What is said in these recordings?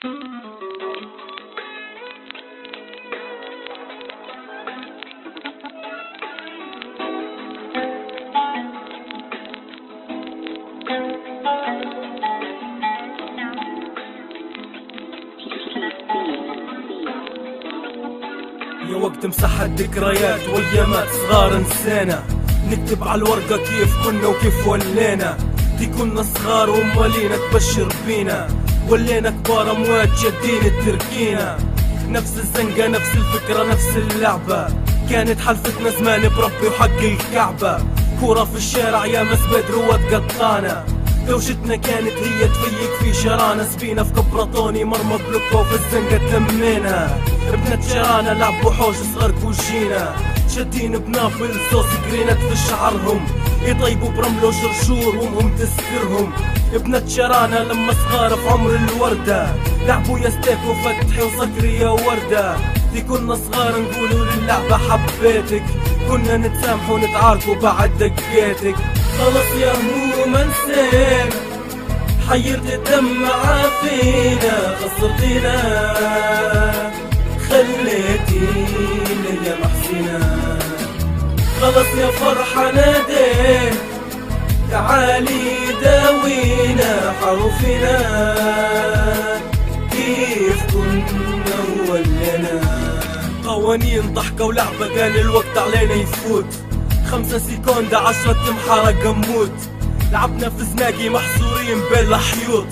يا وقت مسح الذكريات وايامات صغار نسينا، نكتب على الورقة كيف كنا وكيف ولينا. دي كنا صغار ومالينا تبشر بينا، ولينا كبار اموات جادين تركينا. نفس الزنقة نفس الفكرة نفس اللعبة، كانت حلفتنا زمان بربي وحق الكعبة. كورة في الشارع يا مسبد روت قطانا، دوشتنا كانت هي تفيق في شرانا. سبينا في كبرطوني مرمى بلوكة وفي الزنقة تمينا. بنات شرانا لعبوا حوش صغار كوجينا، شادين بنابل صوص جرينات في شعرهم، يطيبوا برمل وشرشور وامهم تسكرهم. بنات شرانا لما صغار في عمر الوردة، لعبوا يا ستيك وفتحي وصقري يا وردة. دي كنا صغار نقولوا للعبة حبيتك، كنا نتسامحوا ونتعاركوا بعد دقيتك. خلص يا هموم انسينا، حيرت الدمعة فينا، خسرتينا خليتينا يا محسنة. خلص يا فرحة نادينا، تعالي داوينا حروفنا كيف كنا ولنا. قوانين ضحكة ولعبة كان الوقت علينا يفوت، 5 سكوند 10 تمحى رقم موت. لعبنا في زناقي محصورين بين الحيوط،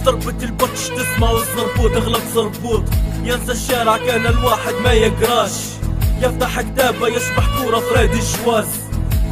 ضربة البطش تسمع والزربوط اغلب زربوط. ينسى الشارع كان الواحد ما يقراش، يفتح كتابه يشبح كورة فريدي شواز.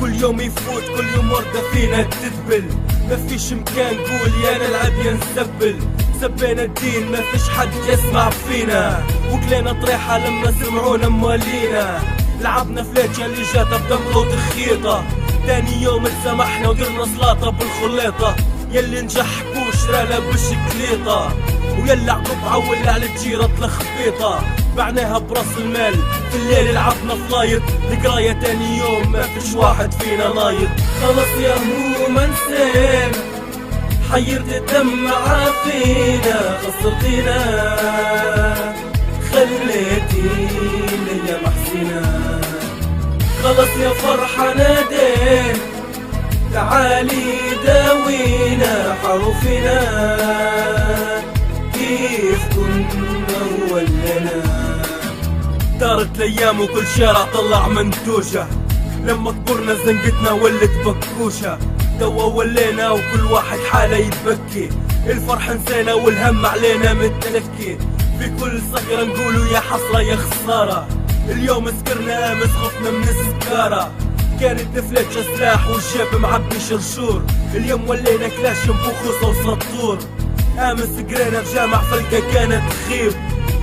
كل يوم يفوت كل يوم وردة فينا تدبل، ما فيش مكان قول يا نلعب يا نسبل. سبينا الدين ما فيش حد يسمع فينا، وكلينا طريحة لما سمعونا موالينا. لعبنا فليتشا اللي جاتها بدمغة وتخيطة، تاني يوم اتسامحنا ودرنا سلاطة بالخليطة. يلي نجح بوشرا بالشكليطة، ويلي عقب عول على الجيرة تلخبيطة. بعناها براس المال في الليل لعبنا فلايط، القراية تاني يوم ما فيش واحد فينا لايط. خلص يا هموم انسينا، حيرت الدمعة فينا، خسرتينا خليتينا يا محسنة. خلص يا فرحة نادينا، تعالي داوينا حروفنا كيف كنا ولنا. دارت الايام وكل شارع طلع منتوشة، لما كبرنا زنقتنا ولت بكوشة. توا ولينا وكل واحد حاله يتبكي، الفرح نسينا والهم علينا متلكي. في كل سكرة نقولوا يا حسرة يا خسارة، اليوم سكرنا امس خفنا من السكارة. كانت فليتشا سلاح والجيب معبي شرشور، اليوم ولينا كلاش بوخوصة وسطور. امس قرينا في جامع فلقة كانت تخيب،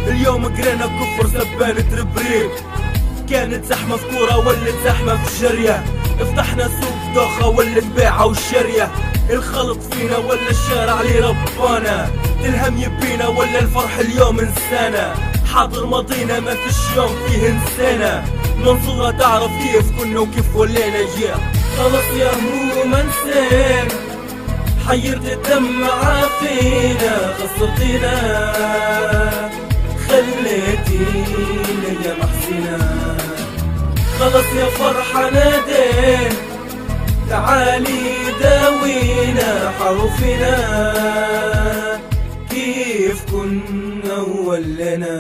اليوم قرينا كفر سبانة ربريب. كانت زحمة في كورة ولت زحمة في جرية، فتحنا سوق دوخة ولت بيعة وشرية. الخلط فينا ولا الشارع اللي ربانا، الهم يبينا ولا الفرح اليوم انسانا. حاضر ماضينا ما فيش يوم فيه نسينا، منصورة تعرف كيف كنا وكيف ولينا جيا. خلص يا هموم انسينا، حيرت الدمعة فينا، خسرتينا خليتينا يا محسنة. خلص يا فرحة نادينا، تعالي داوينا حروفنا كيف كنا ولنا.